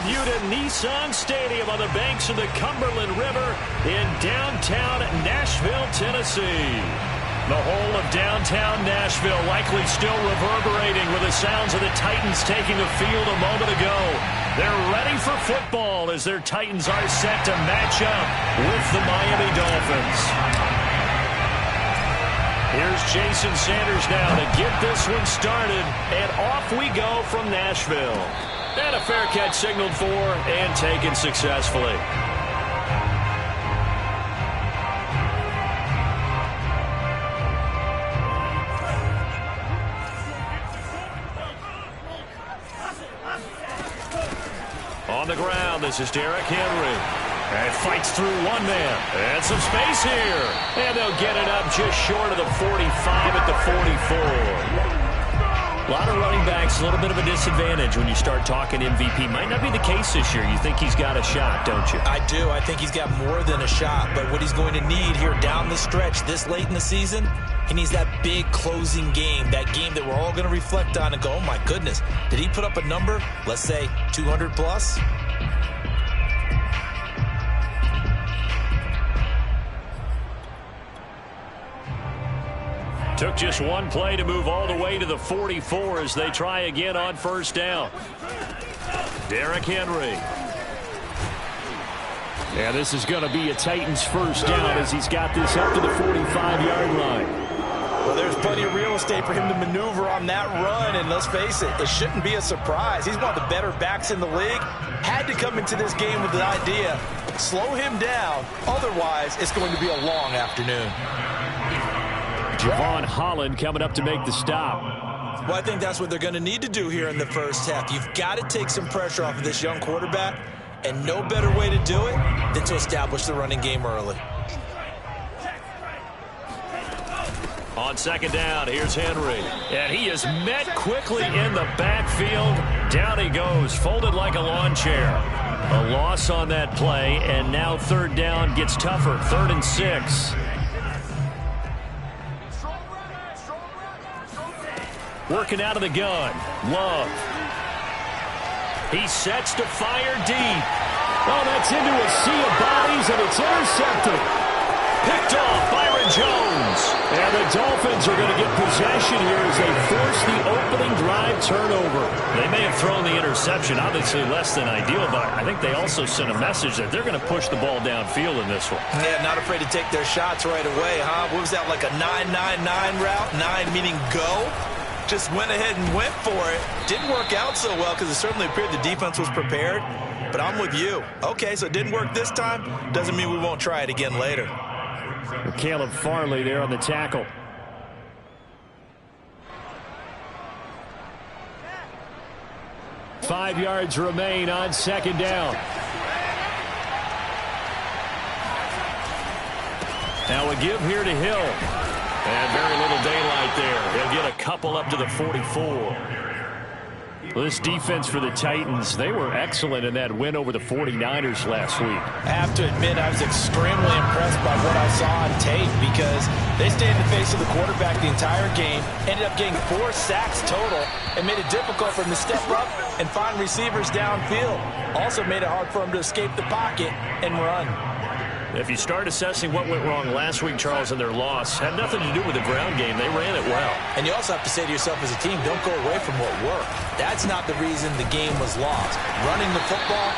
Bermuda Nissan Stadium on the banks of the Cumberland River in downtown Nashville, Tennessee. The whole of downtown Nashville likely still reverberating with the sounds of the Titans taking the field a moment ago. They're ready for football as their Titans are set to match up with the Miami Dolphins. Here's Jason Sanders now to get this one started, and off we go from Nashville. And a fair catch signaled for and taken successfully. On the ground, this is Derrick Henry. And fights through one man. And some space here. And they'll get it up just short of the 45 at the 44. A lot of running backs, a little bit of a disadvantage when you start talking MVP. Might not be the case this year. You think he's got a shot, don't you? I do. I think he's got more than a shot. But what he's going to need here down the stretch this late in the season, he needs that big closing game, that game that we're all going to reflect on and go, oh, my goodness, did he put up a number, let's say 200 plus? Took just one play to move all the way to the 44 as they try again on first down. Derrick Henry. Yeah, this is going to be a Titans first down as he's got this up to the 45-yard line. Well, there's plenty of real estate for him to maneuver on that run, and let's face it, it shouldn't be a surprise. He's one of the better backs in the league. Had to come into this game with the idea, slow him down, otherwise it's going to be a long afternoon. Javon Holland coming up to make the stop. Well, I think that's what they're going to need to do here in the first half. You've got to take some pressure off of this young quarterback, and no better way to do it than to establish the running game early. On second down, here's Henry. And he is met quickly in the backfield. Down he goes, folded like a lawn chair. A loss on that play, and now third down gets tougher. 3rd and 6. Working out of the gun. Love. He sets to fire deep. Oh, that's into a sea of bodies, and it's intercepted. Picked off Byron Jones. And the Dolphins are going to get possession here as they force the opening drive turnover. They may have thrown the interception, obviously less than ideal, but I think they also sent a message that they're going to push the ball downfield in this one. Yeah, not afraid to take their shots right away, huh? What was that, like a 9-9-9 route? 9 meaning go? Just went ahead and went for it. Didn't work out so well because it certainly appeared the defense was prepared. But I'm with you. Okay, so it didn't work this time. Doesn't mean we won't try it again later. Caleb Farley there on the tackle. Five yards remain on second down. Now a give here to Hill. And very little daylight there. He'll get a couple up to the 44. Well, this defense for the Titans, they were excellent in that win over the 49ers last week. I have to admit, I was extremely impressed by what I saw on tape because they stayed in the face of the quarterback the entire game, ended up getting 4 sacks total, and made it difficult for him to step up and find receivers downfield. Also made it hard for him to escape the pocket and run. If you start assessing what went wrong last week, Charles, in their loss, had nothing to do with the ground game. They ran it well. And you also have to say to yourself as a team, don't go away from what worked. That's not the reason the game was lost. Running the football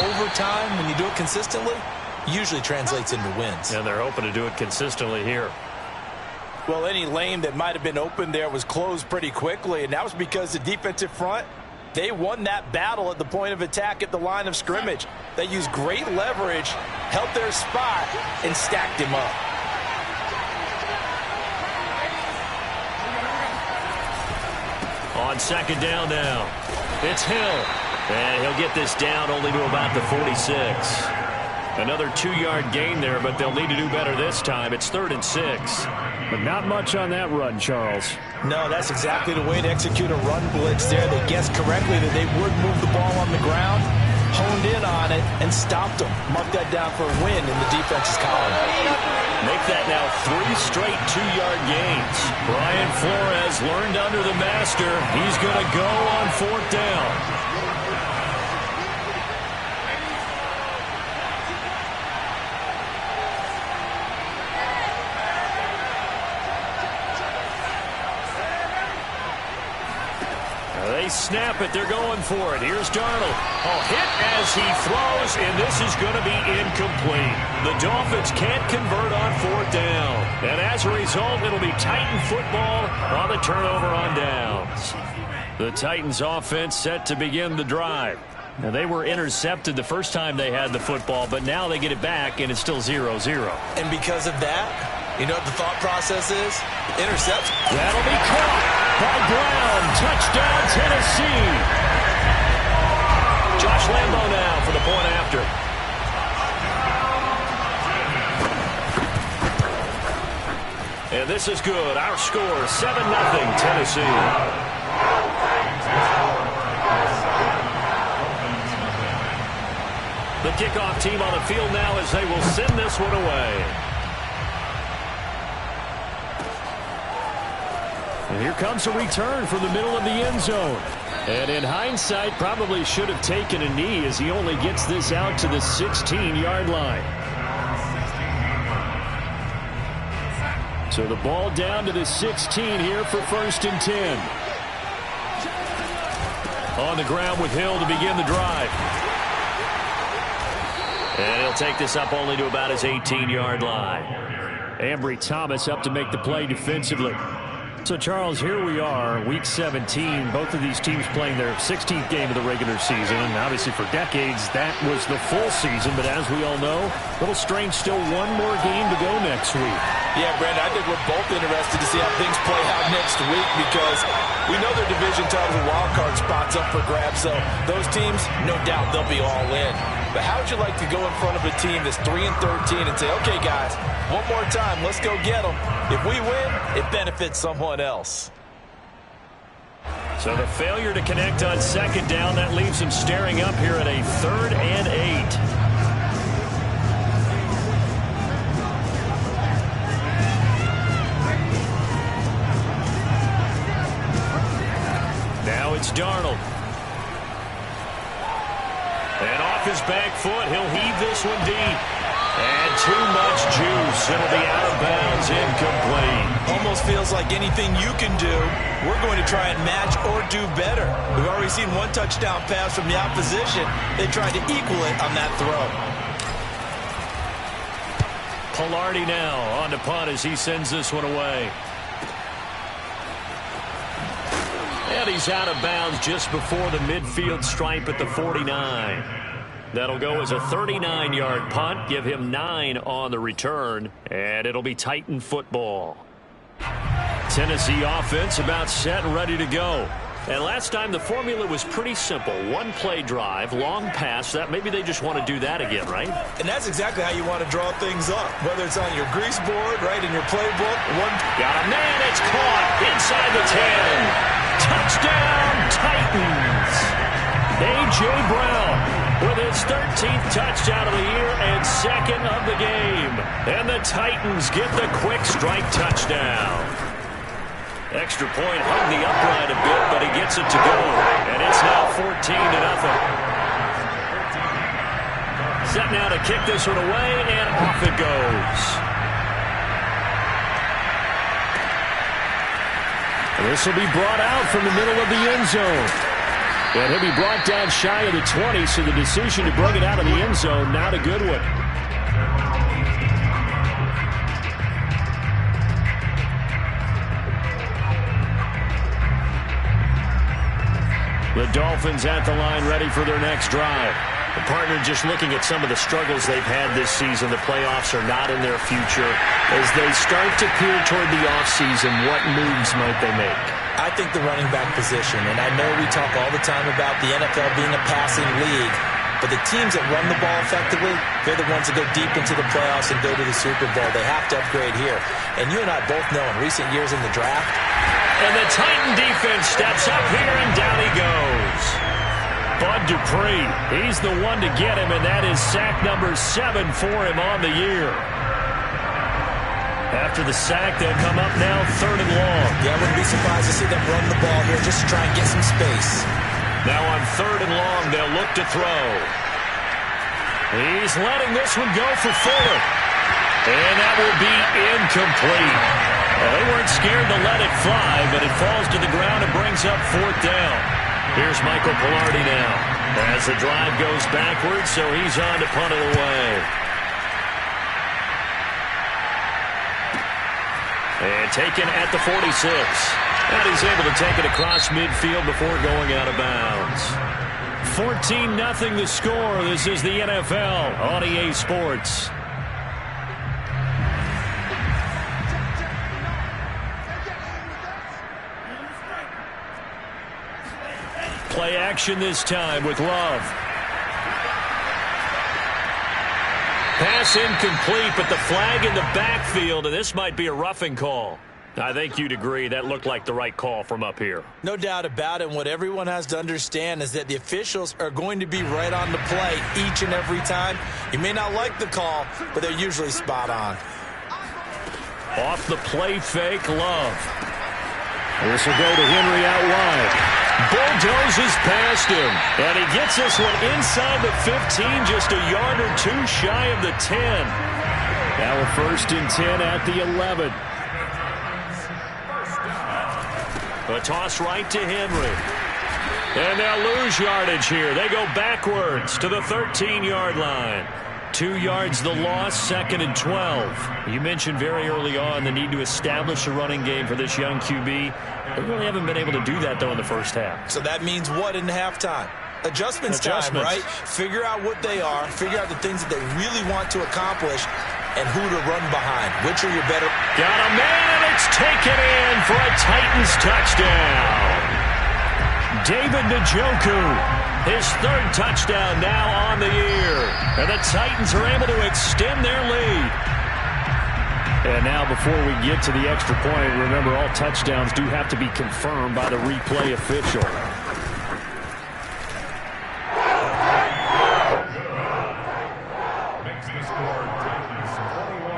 over time, when you do it consistently, usually translates into wins. And they're hoping to do it consistently here. Well, any lane that might have been open there was closed pretty quickly, and that was because the defensive front, they won that battle at the point of attack at the line of scrimmage. They used great leverage, held their spot, and stacked him up. On second down now, it's Hill. And he'll get this down only to about the 46. Another 2-yard gain there, but they'll need to do better this time. It's 3rd and 6. But not much on that run, Charles. No, that's exactly the way to execute a run blitz there. They guessed correctly that they would move the ball on the ground, honed in on it, and stopped them. Mark that down for a win in the defense's column. Make that now 3 straight 2-yard gains. Brian Flores learned under the master. He's going to go on 4th down. snap it. They're going for it. Here's Darnold. Oh, hit as he throws, and this is going to be incomplete. The Dolphins can't convert on fourth down. And as a result, it'll be Titan football on the turnover on downs. The Titans offense set to begin the drive. Now, they were intercepted the first time they had the football, but now they get it back, and it's still 0-0. And because of that, you know what the thought process is? Interception. That'll be caught by Brown. Touchdown, Tennessee. Josh Lambo now for the point after. And this is good. Our score, 7-0, Tennessee. The kickoff team on the field now as they will send this one away. And here comes a return from the middle of the end zone. And in hindsight, probably should have taken a knee as he only gets this out to the 16-yard line. So the ball down to the 16 here for 1st and 10. On the ground with Hill to begin the drive. And he'll take this up only to about his 18-yard line. Ambry Thomas up to make the play defensively. So, Charles, here we are, Week 17. Both of these teams playing their 16th game of the regular season. And obviously, for decades, that was the full season. But as we all know, a little strange, still one more game to go next week. Yeah, Brandon, I think we're both interested to see how things play out next week because we know their division titles and wild card spots up for grabs. So those teams, no doubt, they'll be all in. But how would you like to go in front of a team that's 3-13 and say, okay, guys, one more time, let's go get them. If we win, it benefits someone else. So the failure to connect on 2nd down, that leaves him staring up here at a 3rd and 8. Now it's Darnold. And off his back foot, he'll heave this one deep. And too much juice. It'll be out of bounds, incomplete. Almost feels like anything you can do, we're going to try and match or do better. We've already seen one touchdown pass from the opposition. They tried to equal it on that throw. Pilardi now on the punt as he sends this one away. And he's out of bounds just before the midfield stripe at the 49. That'll go as a 39-yard punt, give him 9 on the return, and it'll be Titan football. Tennessee offense about set and ready to go. And last time the formula was pretty simple. One play drive, long pass. That maybe they just want to do that again, right? And that's exactly how you want to draw things up. Whether it's on your grease board, right, in your playbook. Got a man, it's caught inside the 10. Touchdown, Titans. A.J. Brown with his 13th touchdown of the year and 2nd of the game. And the Titans get the quick strike touchdown. Extra point hung the upright a bit, but he gets it to go. And it's now 14-0. Set now to kick this one away, and off it goes. This will be brought out from the middle of the end zone. And he'll be brought down shy of the 20, so the decision to bring it out of the end zone, not a good one. The Dolphins at the line ready for their next drive. The partner just looking at some of the struggles they've had this season. The playoffs are not in their future. As they start to peer toward the offseason, what moves might they make? I think the running back position, and I know we talk all the time about the NFL being a passing league, but the teams that run the ball effectively, they're the ones that go deep into the playoffs and go to the Super Bowl. They have to upgrade here. And you and I both know in recent years in the draft. And the Titan defense steps up here, and down he goes. Bud Dupree, he's the one to get him, and that is sack number 7 for him on the year. After the sack, they'll come up now 3rd and long. Yeah, I wouldn't be surprised to see them run the ball here just to try and get some space. Now on 3rd and long, they'll look to throw. He's letting this one go for Fuller. And that will be incomplete. Well, they weren't scared to let it fly, but it falls to the ground and brings up 4th down. Here's Michael Pilardi now. As the drive goes backwards, so he's on to punt it away. And taken at the 46. And he's able to take it across midfield before going out of bounds. 14-0 the score. This is the NFL on EA Sports. Play action this time with Love. Pass incomplete, but the flag in the backfield, and this might be a roughing call. I think you'd agree that looked like the right call from up here. No doubt about it. What everyone has to understand is that the officials are going to be right on the play each and every time. You may not like the call, but they're usually spot on. Off the play fake, Love. This will go to Henry out wide. Bulldozes past him, and he gets this one inside the 15, just a yard or two shy of the 10. Now a 1st and 10 at the 11. A toss right to Henry. And they'll lose yardage here. They go backwards to the 13-yard line. 2 yards the loss, 2nd and 12. You mentioned very early on the need to establish a running game for this young QB. They really haven't been able to do that, though, in the first half. So that means what in halftime? Adjustments time, right? Figure out what they are, figure out the things that they really want to accomplish, and who to run behind. Which are your better... Got a man, and it's taken in for a Titans touchdown. David Njoku, his 3rd touchdown now on the year. And the Titans are able to extend their lead. And now before we get to the extra point, remember all touchdowns do have to be confirmed by the replay official.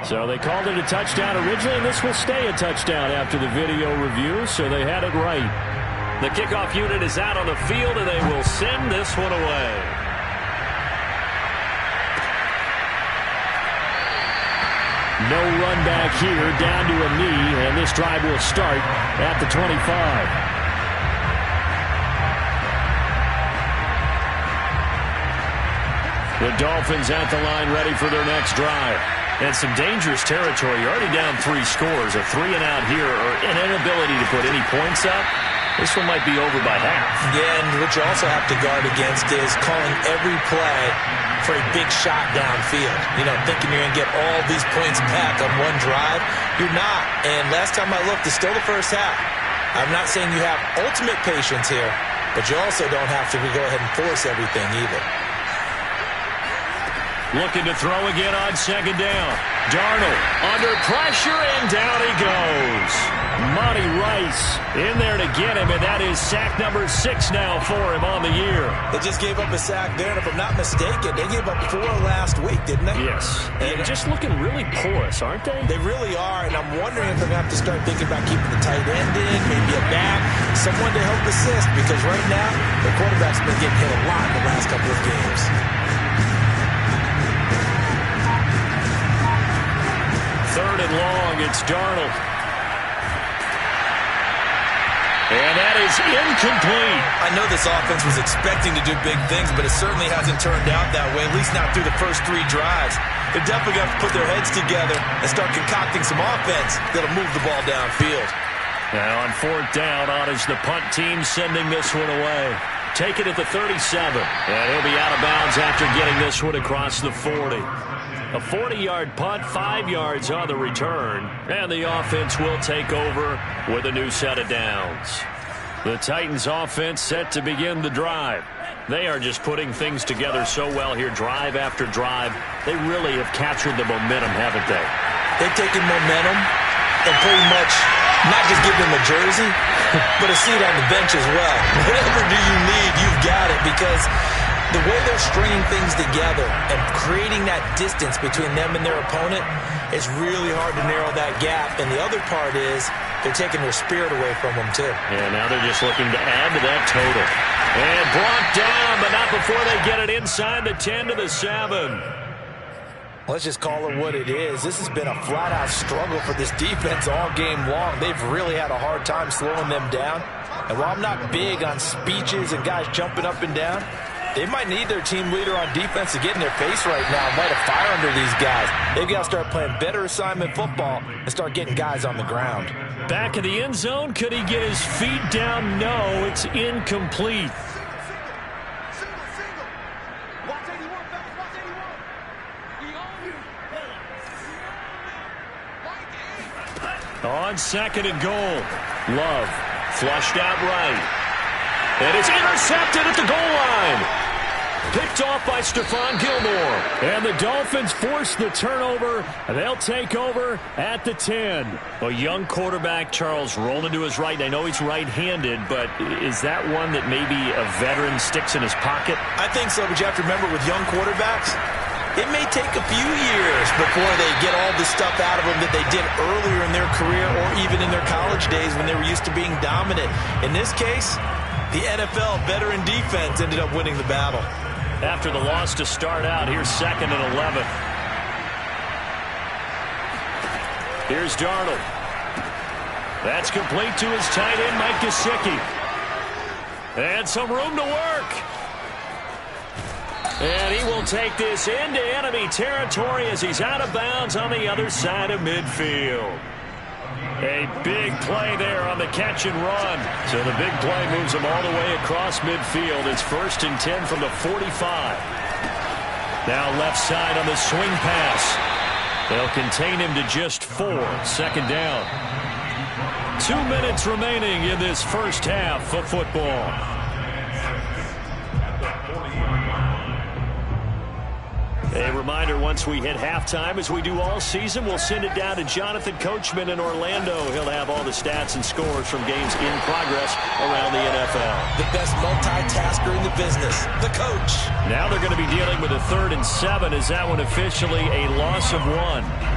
So they called it a touchdown originally, and this will stay a touchdown after the video review, so they had it right. The kickoff unit is out on the field, and they will send this one away. No run back here, down to a knee, and this drive will start at the 25. The Dolphins at the line ready for their next drive. And some dangerous territory. You're already down 3 scores. A 3 and out here, or an inability to put any points up. This one might be over by half. Yeah, and what you also have to guard against is calling every play for a big shot downfield. You know, thinking you're going to get all these points back on one drive. You're not. And last time I looked, it's still the first half. I'm not saying you have ultimate patience here, but you also don't have to go ahead and force everything either. Looking to throw again on 2nd down. Darnold under pressure, and down he goes. Monty Rice in there to get him, and that is sack number 6 now for him on the year. They just gave up a sack there, and if I'm not mistaken, they gave up 4 last week, didn't they? Yes. And just looking really porous, aren't they? They really are, and I'm wondering if they're going to have to start thinking about keeping the tight end in, maybe a back, someone to help assist, because right now, the quarterback's been getting hit a lot in the last couple of games. 3rd and long, it's Darnold. And that is incomplete. I know this offense was expecting to do big things, but it certainly hasn't turned out that way, at least not through the first 3 drives. They're definitely going to have to put their heads together and start concocting some offense that'll move the ball downfield. Now on 4th down, on is the punt team sending this one away. Take it at the 37. And he'll be out of bounds after getting this one across the 40. A 40-yard punt, 5 yards on the return, and the offense will take over with a new set of downs. The Titans offense set to begin the drive. They are just putting things together so well here, drive after drive. They really have captured the momentum, haven't they? They've taken momentum and pretty much not just give them a jersey, but a seat on the bench as well. Whatever do you need, you've got it, because the way they're stringing things together and creating that distance between them and their opponent, it's really hard to narrow that gap. And the other part is they're taking their spirit away from them, too. And now they're just looking to add to that total. And brought down, but not before they get it inside the 10 to the 7. Let's just call it what it is. This has been a flat-out struggle for this defense all game long. They've really had a hard time slowing them down. And while I'm not big on speeches and guys jumping up and down, they might need their team leader on defense to get in their face right now and light a fire under these guys. They've got to start playing better assignment football and start getting guys on the ground. Back in the end zone, could he get his feet down? No, it's incomplete. On second and goal, Love flushed out right. And it's intercepted at the goal line. Picked off by Stephon Gilmore. And the Dolphins force the turnover. They'll take over at the 10. A young quarterback, Charles, rolling to his right. I know he's right-handed, but is that one that maybe a veteran sticks in his pocket? I think so, but you have to remember with young quarterbacks, it may take a few years before they get all the stuff out of them that they did earlier in their career or even in their college days when they were used to being dominant. In this case, the NFL veteran defense ended up winning the battle. After the loss to start out, here's 2nd and 11. Here's Darnold. That's complete to his tight end, Mike Gesicki. And some room to work. And he will take this into enemy territory as he's out of bounds on the other side of midfield. A big play there on the catch and run. So the big play moves him all the way across midfield. It's 1st and 10 from the 45. Now left side on the swing pass. They'll contain him to just 4. 2nd down. 2 minutes remaining in this first half of football. A reminder, once we hit halftime, as we do all season, we'll send it down to Jonathan Coachman in Orlando. He'll have all the stats and scores from games in progress around the NFL. The best multitasker in the business, the coach. Now they're going to be dealing with a 3rd and 7. Is that one officially a loss of 1?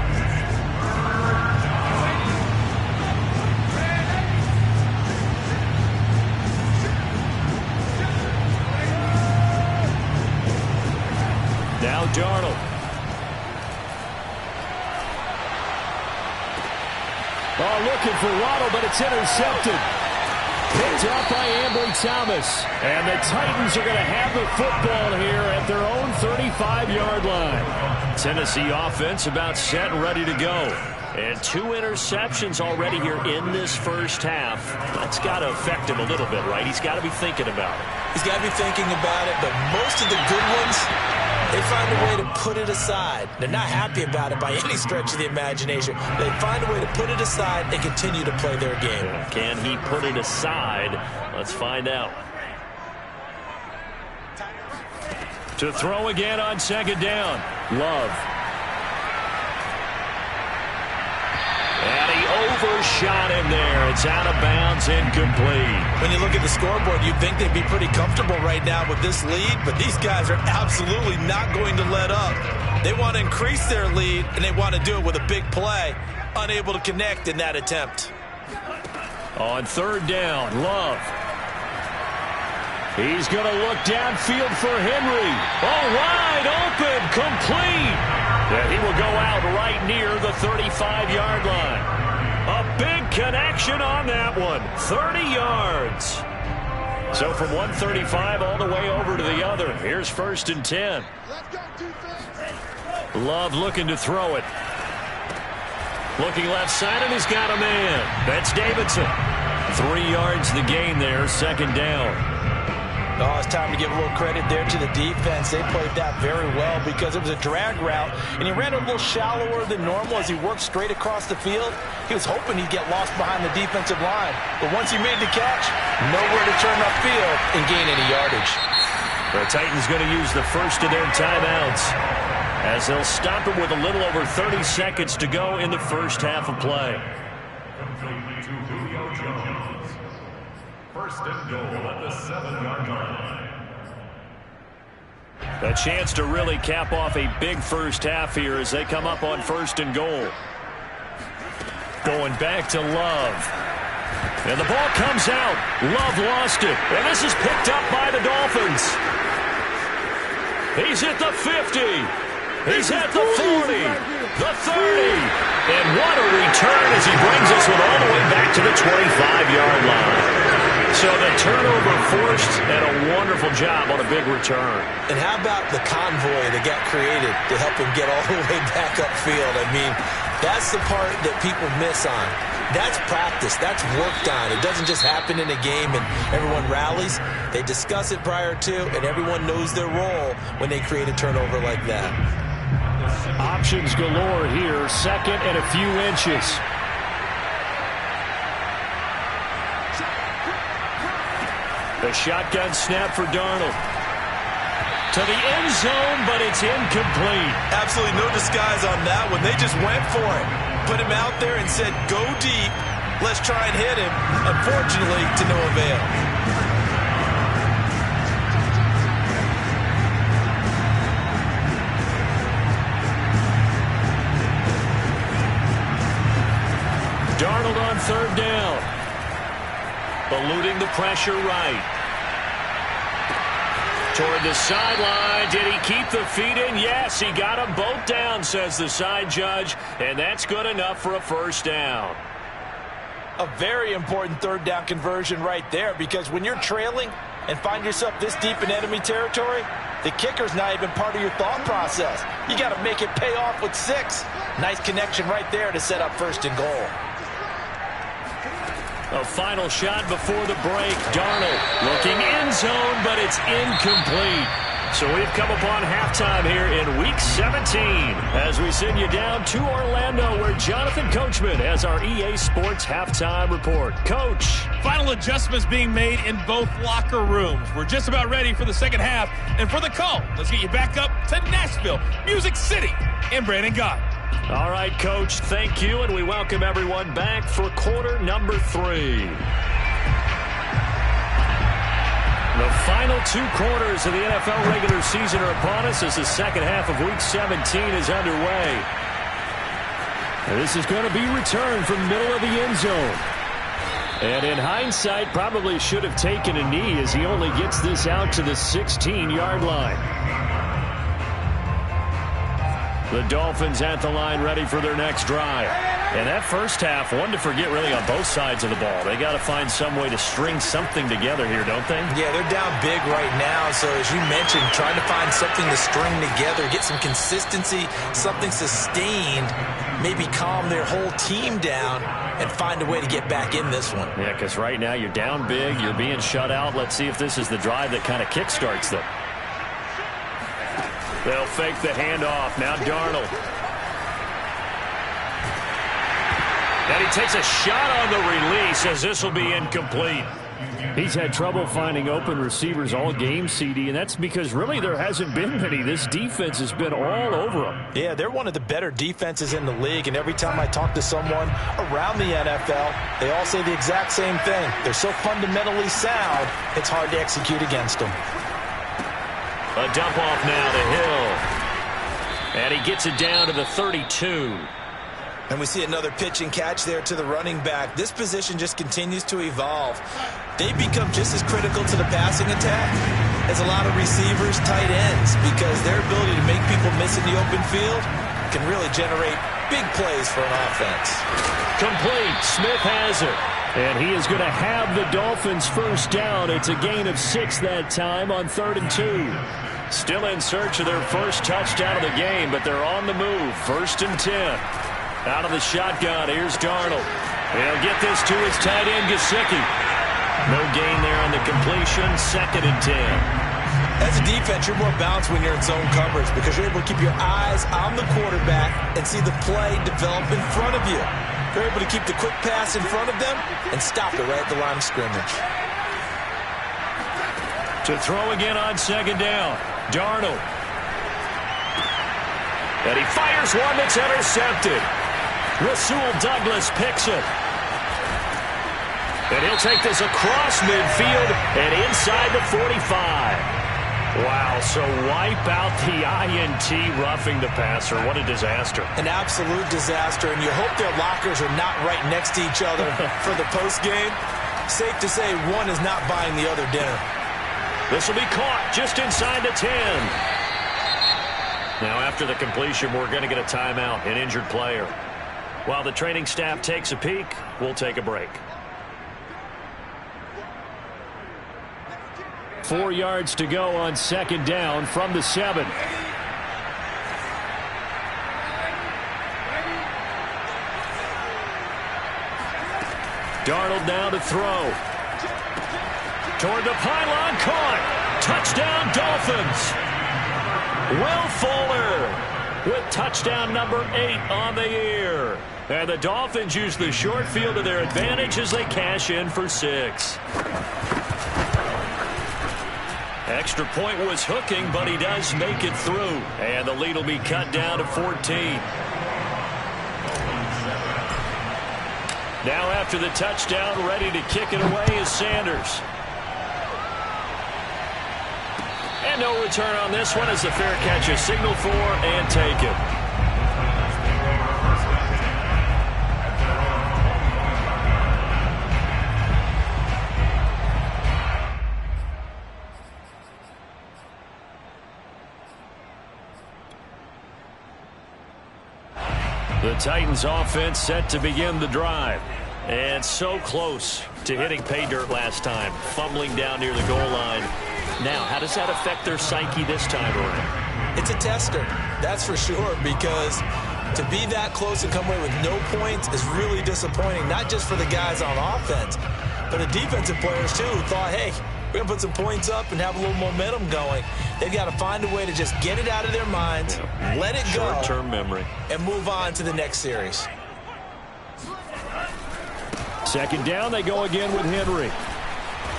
Now Darnold. Oh, looking for Waddle, but it's intercepted. Picked up by Ambry Thomas. And the Titans are going to have the football here at their own 35-yard line. Tennessee offense about set and ready to go. And 2 interceptions already here in this first half. That's got to affect him a little bit, right? He's got to be thinking about it. He's got to be thinking about it, but most of the good ones, they find a way to put it aside. They're not happy about it by any stretch of the imagination. They find a way to put it aside and continue to play their game. Can he put it aside? Let's find out. To throw again on 2nd down. Love. And he overshot him there. It's out of bounds, incomplete. When you look at the scoreboard, you'd think they'd be pretty comfortable right now with this lead, but these guys are absolutely not going to let up. They want to increase their lead, and they want to do it with a big play. Unable to connect in that attempt. On 3rd down, Love. He's going to look downfield for Henry. Oh, wide open, complete. And he will go out right near the 35-yard line. A big connection on that one. 30 yards. So from 135 all the way over to the other. Here's 1st and 10. Love looking to throw it. Looking left side, and he's got a man. That's Davidson. 3 yards the gain there, 2nd down. Oh, it's time to give a little credit there to the defense. They played that very well because it was a drag route, and he ran a little shallower than normal as he worked straight across the field. He was hoping he'd get lost behind the defensive line, but once he made the catch, nowhere to turn upfield and gain any yardage. The Titans going to use the first of their timeouts as they'll stop it with a little over 30 seconds to go in the first half of play. First and goal at the 7-yard line. A chance to really cap off a big first half here as they come up on 1st and goal. Going back to Love. And the ball comes out. Love lost it. And this is picked up by the Dolphins. He's at the 50. He's at the 40, the 30, and what a return as he brings us all the way back to the 25-yard line. So the turnover forced, and a wonderful job on a big return. And how about the convoy that got created to help him get all the way back upfield? I mean, that's the part that people miss on. That's practice. That's worked on. It doesn't just happen in a game and everyone rallies. They discuss it prior to, and everyone knows their role when they create a turnover like that. Options galore here. Second and a few inches. The shotgun snap for Darnold. To the end zone, but it's incomplete. Absolutely no disguise on that one. They just went for it. Put him out there and said, go deep. Let's try and hit him. Unfortunately, to no avail. Darnold on third down. Eluding the pressure right. Toward the sideline. Did he keep the feet in? Yes, he got them both down, says the side judge. And that's good enough for a first down. A very important third down conversion right there, because when you're trailing and find yourself this deep in enemy territory, the kicker's not even part of your thought process. You got to make it pay off with 6. Nice connection right there to set up first and goal. A final shot before the break. Darnold looking end zone, but it's incomplete. So we've come upon halftime here in Week 17 as we send you down to Orlando, where Jonathan Coachman has our EA Sports halftime report. Coach. Final adjustments being made in both locker rooms. We're just about ready for the second half. And for the call, let's get you back up to Nashville, Music City, and Brandon Gott. All right, Coach, thank you, and we welcome everyone back for quarter number 3. The final 2 quarters of the NFL regular season are upon us as the second half of Week 17 is underway. And this is going to be returned from the middle of the end zone. And in hindsight, probably should have taken a knee as he only gets this out to the 16-yard line. The Dolphins at the line, ready for their next drive. And that first half, one to forget really on both sides of the ball. They got to find some way to string something together here, don't they? Yeah, they're down big right now. So as you mentioned, trying to find something to string together, get some consistency, something sustained, maybe calm their whole team down and find a way to get back in this one. Yeah, because right now you're down big, you're being shut out. Let's see if this is the drive that kind of kickstarts them. They'll fake the handoff. Now Darnold. And he takes a shot on the release as this will be incomplete. He's had trouble finding open receivers all game, CD, and that's because really there hasn't been many. This defense has been all over them. Yeah, they're one of the better defenses in the league, and every time I talk to someone around the NFL, they all say the exact same thing. They're so fundamentally sound, it's hard to execute against them. A dump off now to Hill. And he gets it down to the 32. And we see another pitch and catch there to the running back. This position just continues to evolve. They become just as critical to the passing attack as a lot of receivers, tight ends, because their ability to make people miss in the open field can really generate big plays for an offense. Complete. Smith has it. And he is going to have the Dolphins first down. It's a gain of 6 that time on 3rd and 2. Still in search of their first touchdown of the game, but they're on the move. 1st and 10. Out of the shotgun, here's Darnold. He'll get this to his tight end, Gesicki. No gain there on the completion. 2nd and 10. As a defense, you're more balanced when you're in zone coverage because you're able to keep your eyes on the quarterback and see the play develop in front of you. They're able to keep the quick pass in front of them and stop it right at the line of scrimmage. To throw again on 2nd down. Darnold. And he fires one that's intercepted. Rasul Douglas picks it. And he'll take this across midfield and inside the 45. Wow, so wipe out the INT roughing the passer. What a disaster. An absolute disaster, and you hope their lockers are not right next to each other for the postgame. Safe to say one is not buying the other dinner. This will be caught just inside the 10. Now, after the completion, we're going to get a timeout, an injured player. While the training staff takes a peek, we'll take a break. 4 yards to go on second down from the 7. Darnold now to throw. Toward the pylon, caught. Touchdown, Dolphins. Will Fuller with touchdown number 8 on the year. And the Dolphins use the short field to their advantage as they cash in for 6. Extra point was hooking, but he does make it through. And the lead will be cut down to 14. Now after the touchdown, ready to kick it away is Sanders. And no return on this one as the fair catch is signaled for and taken. The Titans offense set to begin the drive. And so close to hitting pay dirt last time, fumbling down near the goal line. Now, how does that affect their psyche this time around? It's a tester, that's for sure, because to be that close and come away with no points is really disappointing, not just for the guys on offense, but the defensive players, too, who thought, hey, we're going to put some points up and have a little momentum going. They've got to find a way to just get it out of their minds, let it go, short-term memory, and move on to the next series. Second down, they go again with Henry.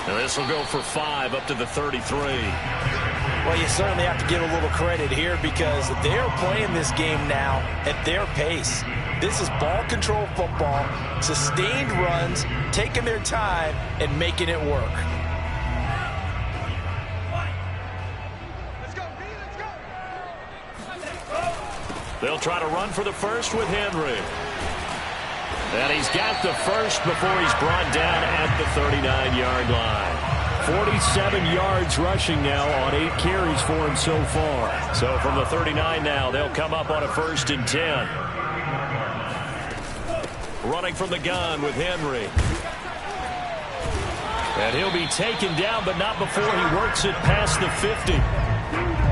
Now this will go for 5 up to the 33. Well, you certainly have to give a little credit here because they're playing this game now at their pace. This is ball control football, sustained runs, taking their time and making it work. They'll try to run for the first with Henry. And he's got the first before he's brought down at the 39-yard line. 47 yards rushing now on 8 carries for him so far. So from the 39 now, they'll come up on a 1st and 10. Running from the gun with Henry. And he'll be taken down, but not before he works it past the 50.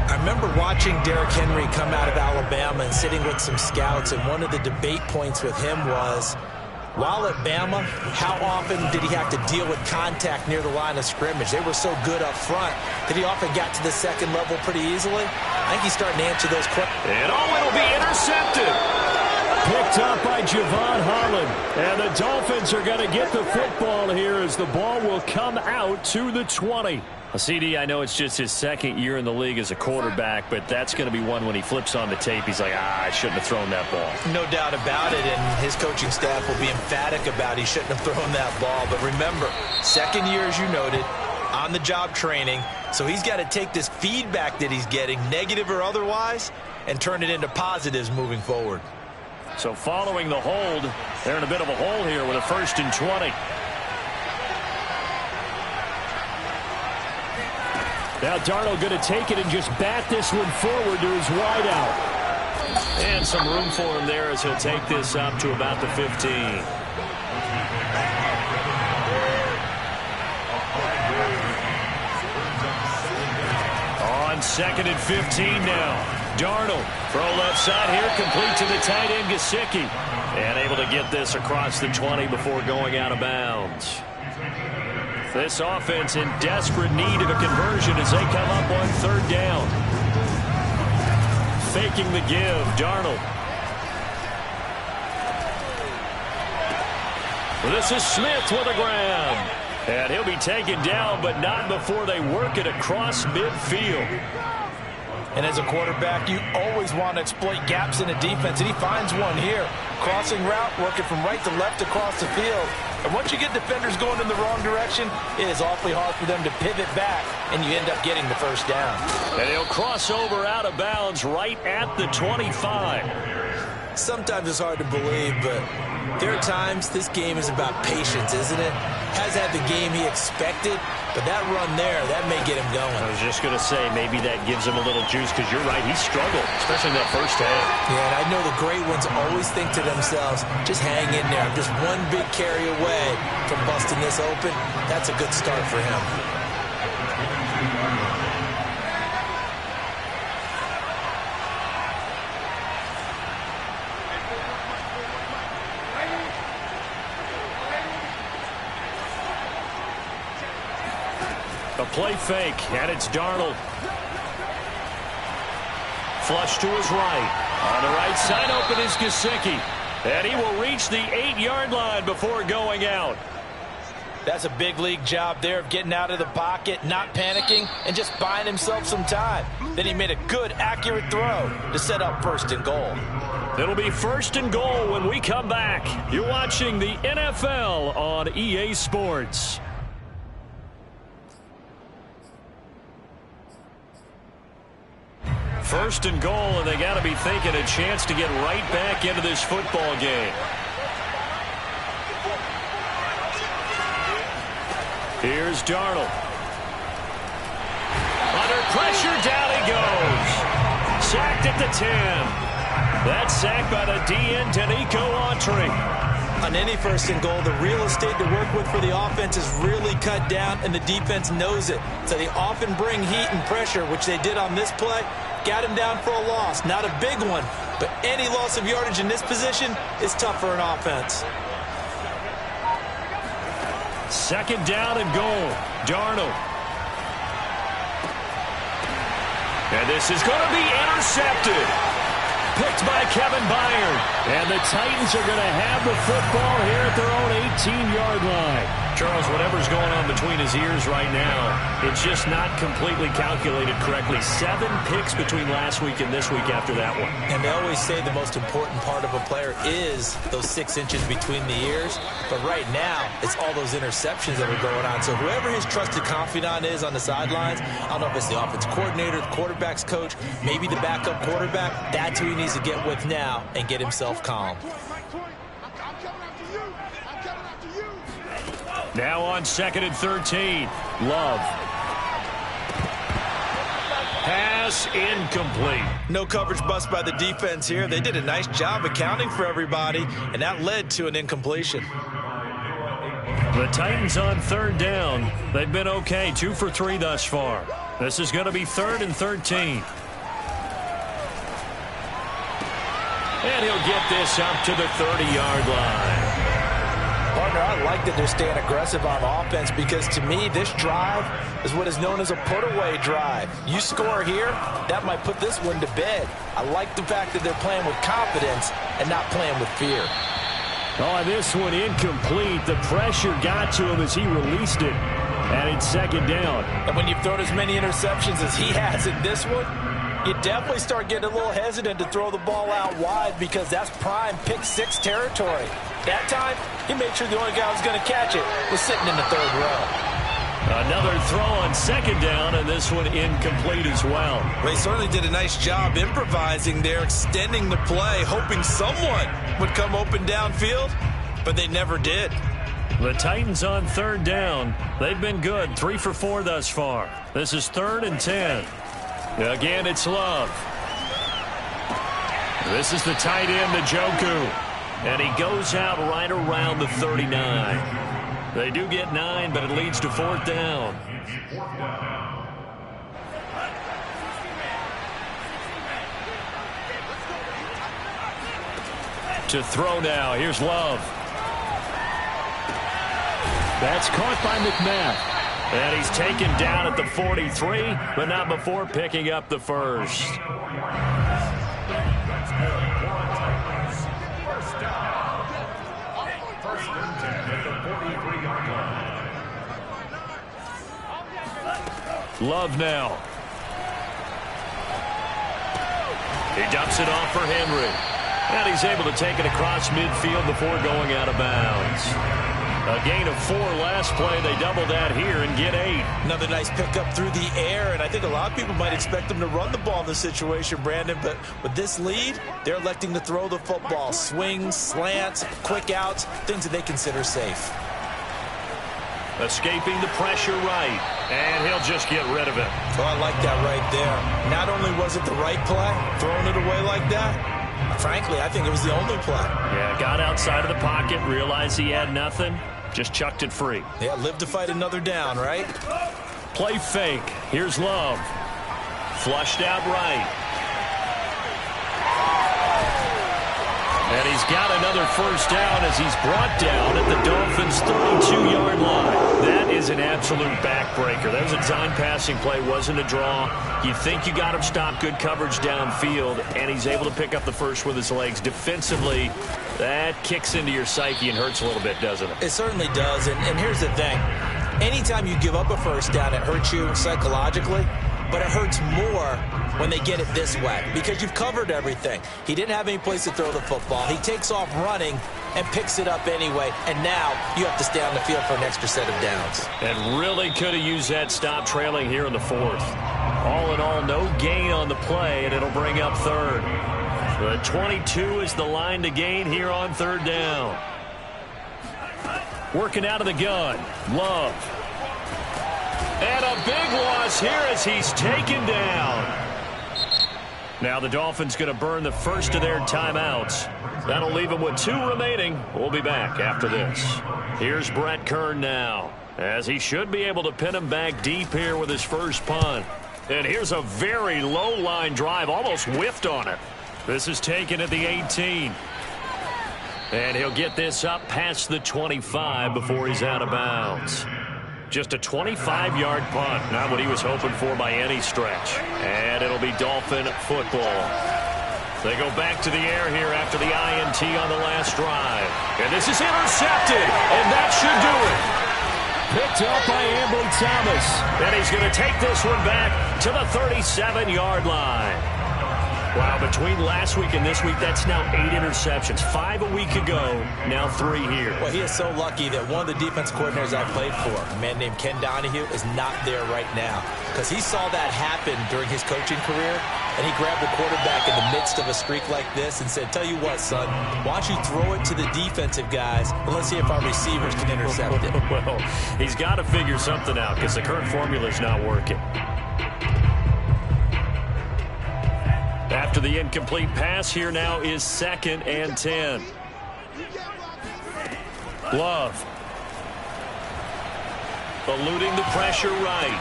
I remember watching Derrick Henry come out of Alabama and sitting with some scouts, and one of the debate points with him was, while at Bama, how often did he have to deal with contact near the line of scrimmage? They were so good up front that he often got to the second level pretty easily. I think he's starting to answer those questions. And it'll be intercepted. Picked up by Javon Holland. And the Dolphins are going to get the football here as the ball will come out to the 20. CD, I know it's just his second year in the league as a quarterback, but that's going to be one when he flips on the tape. He's like, I shouldn't have thrown that ball. No doubt about it, and his coaching staff will be emphatic about he shouldn't have thrown that ball. But remember, second year, as you noted, on-the-job training, so he's got to take this feedback that he's getting, negative or otherwise, and turn it into positives moving forward. So following the hold, they're in a bit of a hole here with a 1st and 20. Now Darnold going to take it and just bat this one forward to his wideout. And some room for him there as he'll take this up to about the 15. On 2nd and 15 now. Darnold, throw left side here, complete to the tight end Gesicki. And able to get this across the 20 before going out of bounds. This offense in desperate need of a conversion as they come up on 3rd down. Faking the give, Darnold. Well, this is Smith with a grab. And he'll be taken down, but not before they work it across midfield. And as a quarterback, you always want to exploit gaps in a defense, and he finds one here. Crossing route, working from right to left across the field. And once you get defenders going in the wrong direction, it is awfully hard for them to pivot back, and you end up getting the first down. And he'll cross over out of bounds right at the 25. Sometimes it's hard to believe, but there are times this game is about patience, isn't it? Has had the game he expected, But that run there, that may get him going. I was just going to say, maybe that gives him a little juice, because you're right, he struggled, especially in that first half. Yeah, and I know the great ones always think to themselves, just hang in there. I'm just one big carry away from busting this open. That's a good start for him. A play fake, and it's Darnold. Flush to his right. On the right side open is Gesicki. And he will reach the 8-yard line before going out. That's a big league job there of getting out of the pocket, not panicking, and just buying himself some time. Then he made a good, accurate throw to set up 1st and goal. It'll be 1st and goal when we come back. You're watching the NFL on EA Sports. First and goal, and they got to be thinking a chance to get right back into this football game. Here's Darnold. Under pressure, down he goes. Sacked at the 10. That's sacked by the DN, Danico Autry. On any 1st and goal, the real estate to work with for the offense is really cut down, and the defense knows it. So they often bring heat and pressure, which they did on this play. Got him down for a loss. Not a big one, but any loss of yardage in this position is tough for an offense. 2nd down and goal. Darnold. And this is going to be intercepted. Picked by Kevin Byard. And the Titans are going to have the football here at their own 18-yard line. Charles, whatever's going on between his ears right now, it's just not completely calculated correctly. 7 picks between last week and this week after that one. And they always say the most important part of a player is those 6 inches between the ears. But right now, it's all those interceptions that are going on. So whoever his trusted confidant is on the sidelines, I don't know if it's the offense coordinator, the quarterback's coach, maybe the backup quarterback, that's who he needs to get with now and get himself calm. Now on 2nd and 13. Love. Pass incomplete. No coverage bust by the defense here. They did a nice job accounting for everybody, and that led to an incompletion. The Titans on 3rd down. They've been okay, 2 for 3 thus far. This is going to be 3rd and 13. And he'll get this up to the 30-yard line. Partner, I like that they're staying aggressive on offense because, to me, this drive is what is known as a put-away drive. You score here, that might put this one to bed. I like the fact that they're playing with confidence and not playing with fear. Oh, this one incomplete. The pressure got to him as he released it. And it's 2nd down. And when you've thrown as many interceptions as he has in this one, you definitely start getting a little hesitant to throw the ball out wide because that's prime pick 6 territory. That time, he made sure the only guy who was going to catch it was sitting in the 3rd row. Another throw on 2nd down, and this one incomplete as well. They certainly did a nice job improvising there, extending the play, hoping someone would come open downfield, but they never did. The Titans on 3rd down. They've been good, 3 for 4 thus far. This is 3rd and 10. Again, it's Love. This is the tight end, Njoku. And he goes out right around the 39. They do get 9, but it leads to 4th down. To throw now. Here's Love. That's caught by McMath. And he's taken down at the 43, but not before picking up the 1st. Love now. He dumps it off for Henry. And he's able to take it across midfield before going out of bounds. A gain of 4 last play. They double that here and get 8. Another nice pickup through the air, and I think a lot of people might expect them to run the ball in this situation, Brandon, but with this lead, they're electing to throw the football. Swings, slants, quick outs, things that they consider safe. Escaping the pressure right. And he'll just get rid of it. Oh, I like that right there. Not only was it the right play, throwing it away like that, frankly, I think it was the only play. Yeah, got outside of the pocket, realized he had nothing, just chucked it free. Yeah, live to fight another down, right? Play fake. Here's Love. Flushed out right. And he's got another first down as he's brought down at the Dolphins' 32-yard line. That is an absolute backbreaker. That was a design passing play, wasn't a draw. You think you got him stopped, good coverage downfield, and he's able to pick up the first with his legs. Defensively, that kicks into your psyche and hurts a little bit, doesn't it? It certainly does, and here's the thing. Anytime you give up a first down, it hurts you psychologically, but it hurts more when they get it this way because you've covered everything. He didn't have any place to throw the football. He takes off running and picks it up anyway, and now you have to stay on the field for an extra set of downs. And really could have used that stop trailing here in the fourth. All in all, no gain on the play, and it'll bring up third. The 22 is the line to gain here on third down. Working out of the gun, Love. And a big loss here as he's taken down. Now the Dolphins going to burn the first of their timeouts. That'll leave them with 2 remaining. We'll be back after this. Here's Brett Kern now, as he should be able to pin him back deep here with his first punt. And here's a very low line drive, almost whiffed on it. This is taken at the 18. And he'll get this up past the 25 before he's out of bounds. Just a 25-yard punt, not what he was hoping for by any stretch. And it'll be Dolphin football. They go back to the air here after the INT on the last drive. And this is intercepted, and that should do it. Picked up by Ambry Thomas. And he's going to take this one back to the 37-yard line. Wow, between last week and this week, that's now 8 interceptions. 5 a week ago, now 3 here. Well, he is so lucky that one of the defense coordinators I played for, a man named Ken Donahue, is not there right now. Because he saw that happen during his coaching career, and he grabbed the quarterback in the midst of a streak like this and said, tell you what, son, why don't you throw it to the defensive guys, and let's see if our receivers can intercept it. Well, he's got to figure something out because the current formula is not working. After the incomplete pass, here now is 2nd and 10. Love. Eluding the pressure right.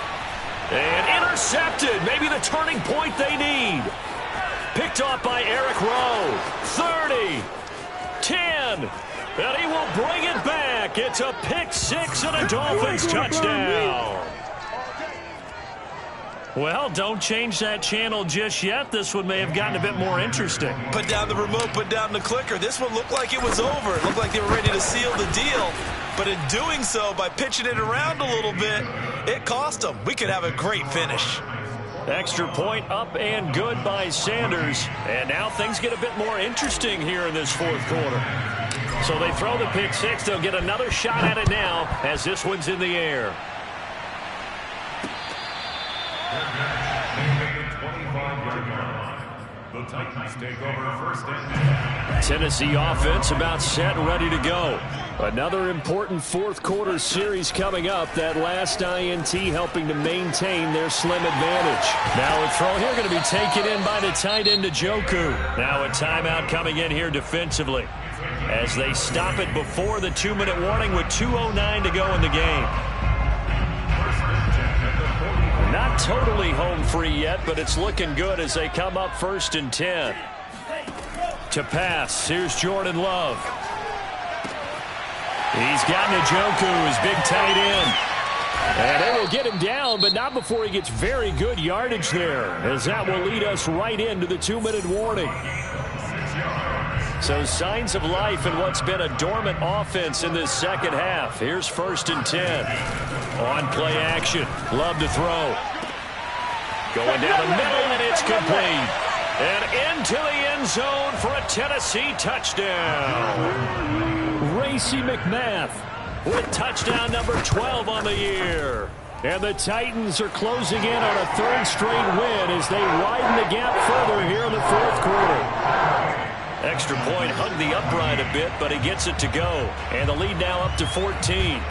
And intercepted. Maybe the turning point they need. Picked off by Eric Rowe. 30. 10. And he will bring it back. It's a pick 6 and a Dolphins touchdown. Well, don't change that channel just yet. This one may have gotten a bit more interesting. Put down the remote, put down the clicker. This one looked like it was over. It looked like they were ready to seal the deal. But in doing so, by pitching it around a little bit, it cost them. We could have a great finish. Extra point up and good by Sanders. And now things get a bit more interesting here in this fourth quarter. So they throw the pick 6. They'll get another shot at it now as this one's in the air. The Titans take over first and 10. Tennessee offense about set and ready to go. Another important fourth quarter series coming up. That last INT helping to maintain their slim advantage. Now a throw here going to be taken in by the tight end Njoku. Now a timeout coming in here defensively as they stop it before the 2-minute warning with 2:09 to go in the game. Not totally home free yet, but it's looking good as they come up 1st and 10. To pass, here's Jordan Love. He's got Njoku, his big tight end. And they will get him down, but not before he gets very good yardage there, as that will lead us right into the 2-minute warning. So signs of life in what's been a dormant offense in this second half. Here's 1st and 10. On play action. Love to throw. Going down the middle, and it's complete. And into the end zone for a Tennessee touchdown. Racey McMath with touchdown number 12 on the year. And the Titans are closing in on a 3rd straight win as they widen the gap further here in the fourth quarter. Extra point hugged the upright a bit, but he gets it to go. And the lead now up to 14.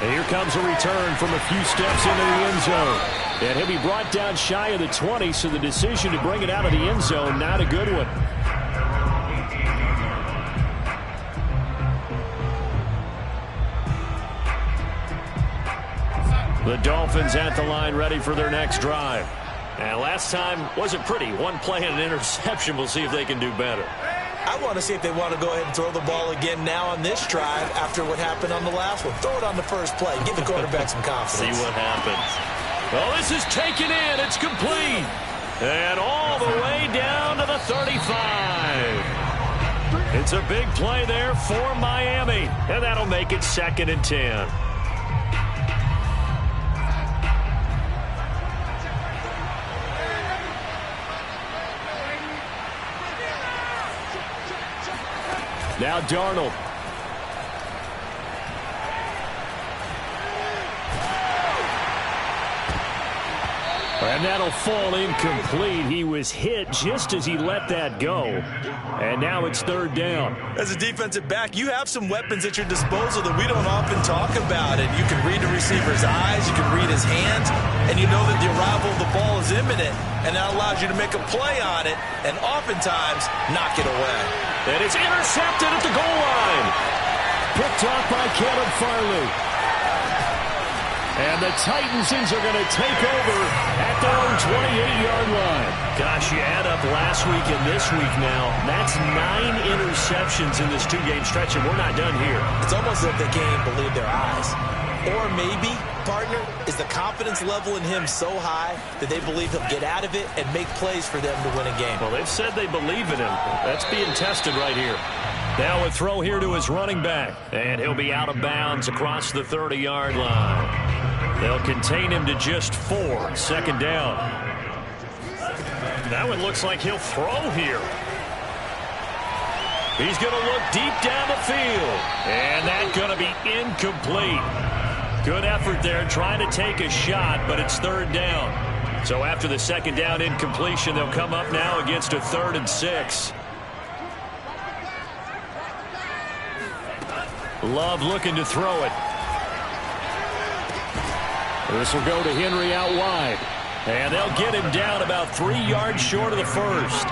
And here comes a return from a few steps into the end zone. And he'll be brought down shy of the 20, so the decision to bring it out of the end zone, not a good one. The Dolphins at the line ready for their next drive. And last time wasn't pretty. One play and an interception. We'll see if they can do better. I want to see if they want to go ahead and throw the ball again now on this drive after what happened on the last one. Throw it on the first play. Give the quarterback some confidence. See what happens. Well, this is taken in. It's complete. And all the way down to the 35. It's a big play there for Miami. And that'll make it 2nd and 10. Now Darnold. And that'll fall incomplete. He was hit just as he let that go. And now it's 3rd down. As a defensive back, you have some weapons at your disposal that we don't often talk about. And you can read the receiver's eyes, you can read his hands, and you know that the arrival of the ball is imminent. And that allows you to make a play on it and oftentimes knock it away. And it's intercepted at the goal line. Picked off by Caleb Farley. And the Titans are going to take over at their own 28-yard line. Gosh, you add up last week and this week now. That's 9 interceptions in this 2-game stretch, and we're not done here. It's almost like they can't even believe their eyes. Or maybe, partner, is the confidence level in him so high that they believe he'll get out of it and make plays for them to win a game. Well, they've said they believe in him. That's being tested right here. Now a throw here to his running back. And he'll be out of bounds across the 30-yard line. They'll contain him to just 4. 2nd down. That one looks like he'll throw here. He's going to look deep down the field. And that's going to be incomplete. Good effort there trying to take a shot, but it's 3rd down. So after the 2nd down incompletion, they'll come up now against a 3rd and 6. Love looking to throw it. This will go to Henry out wide. And they'll get him down about 3 yards short of the first.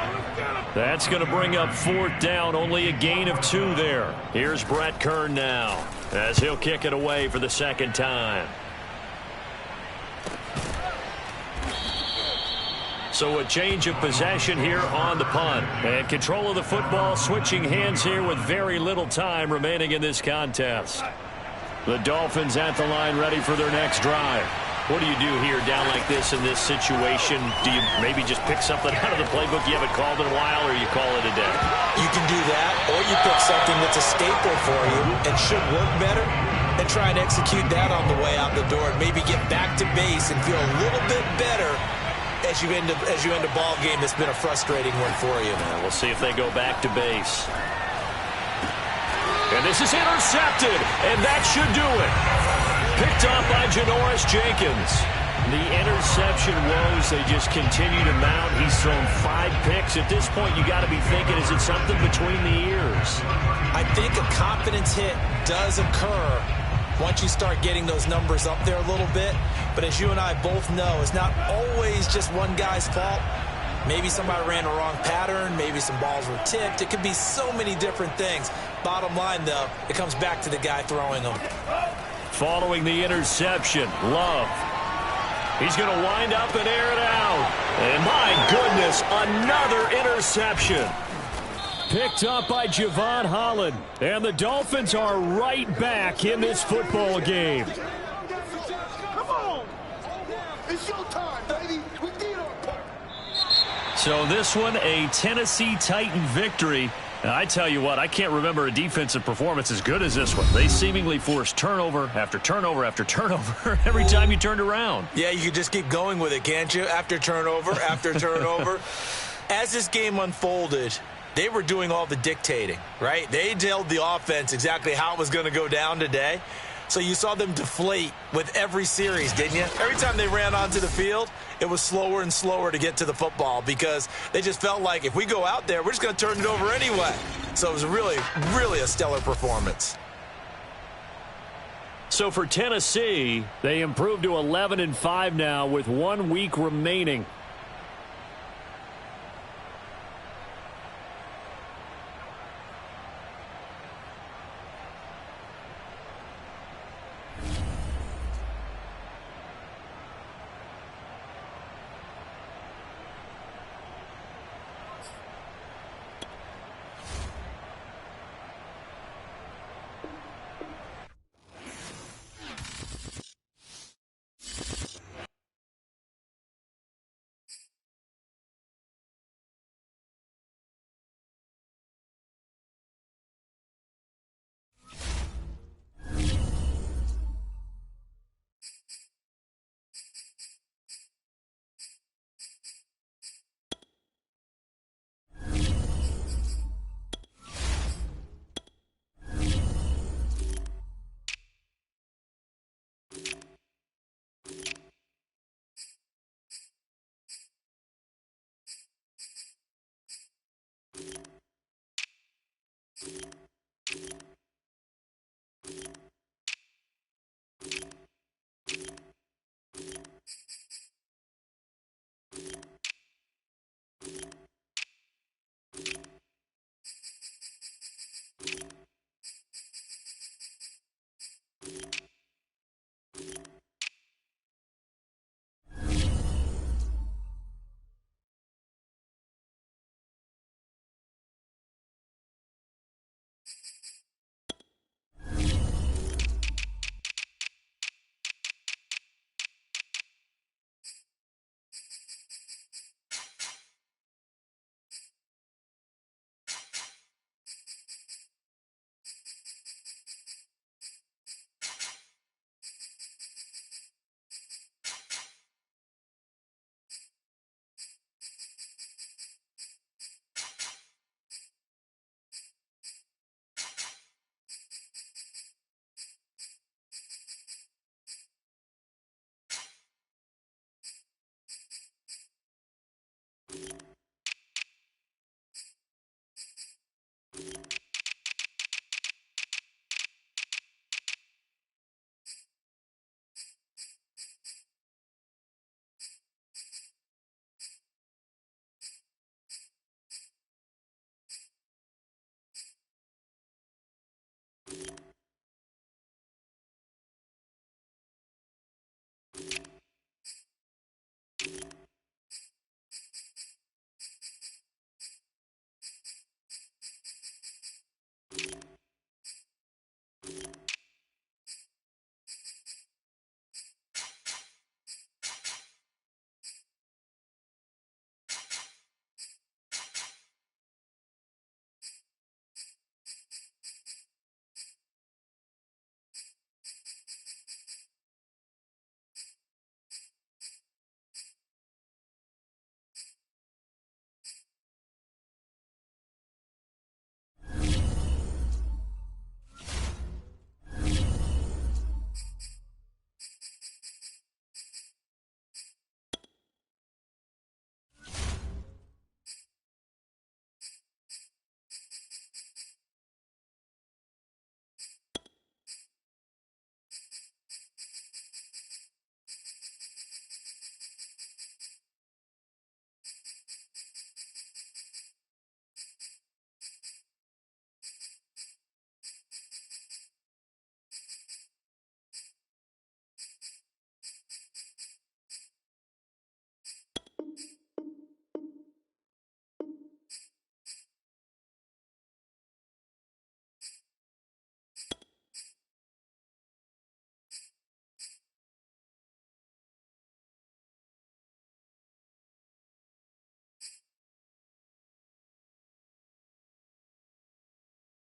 That's going to bring up 4th down, only a gain of 2 there. Here's Brett Kern now, as he'll kick it away for the 2nd time. So a change of possession here on the punt. And control of the football switching hands here with very little time remaining in this contest. The Dolphins at the line ready for their next drive. What do you do here down like this in this situation? Do you maybe just pick something out of the playbook you haven't called in a while, or you call it a day? You can do that, or you pick something that's a staple for you and should work better and try and execute that on the way out the door and maybe get back to base and feel a little bit better as you end a ball game that's been a frustrating one for you. We'll see if they go back to base. And this is intercepted, and that should do it. Picked off by Janoris Jenkins. The interception woes, they just continue to mount. He's thrown 5 picks. At this point, you got to be thinking, is it something between the ears? I think a confidence hit does occur once you start getting those numbers up there a little bit. But as you and I both know, it's not always just one guy's fault. Maybe somebody ran a wrong pattern. Maybe some balls were tipped. It could be so many different things. Bottom line, though, it comes back to the guy throwing them. Following the interception, Love. He's going to wind up and air it out. And my goodness, another interception. Picked up by Javon Holland. And the Dolphins are right back in this football game. Come on. It's your time, baby. We did our part. So this one, a Tennessee Titan victory. Now, I tell you what, I can't remember a defensive performance as good as this one. They seemingly forced turnover after turnover after turnover every time you turned around. Yeah, you could just keep going with it, can't you? After turnover, after turnover. As this game unfolded, they were doing all the dictating, right? They told the offense exactly how it was going to go down today. So you saw them deflate with every series, didn't you? Every time they ran onto the field, it was slower and slower to get to the football because they just felt like if we go out there, we're just going to turn it over anyway. So it was really, really a stellar performance. So for Tennessee, they improve to 11-5 now with 1 week remaining.